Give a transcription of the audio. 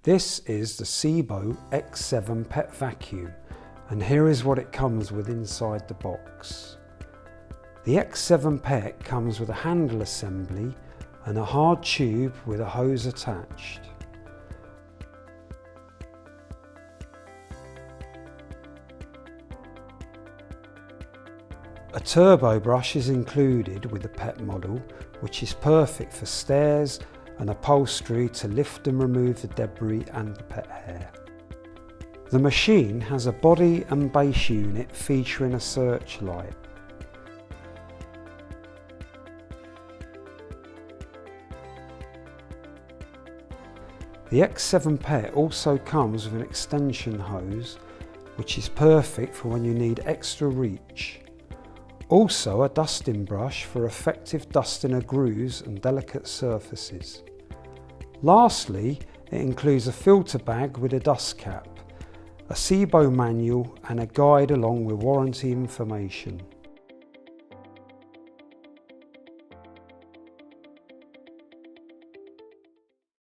This is the SEBO X7 Pet vacuum, and here is what it comes with inside the box. The X7 Pet comes with a handle assembly and a hard tube with a hose attached. A turbo brush is included with the Pet model, which is perfect for stairs and upholstery to lift and remove the debris and the pet hair. The machine has a body and base unit featuring a searchlight. The X7 Pet also comes with an extension hose, which is perfect for when you need extra reach. Also a dusting brush for effective dusting of grooves and delicate surfaces. Lastly, it includes a filter bag with a dust cap, a SEBO manual and a guide along with warranty information.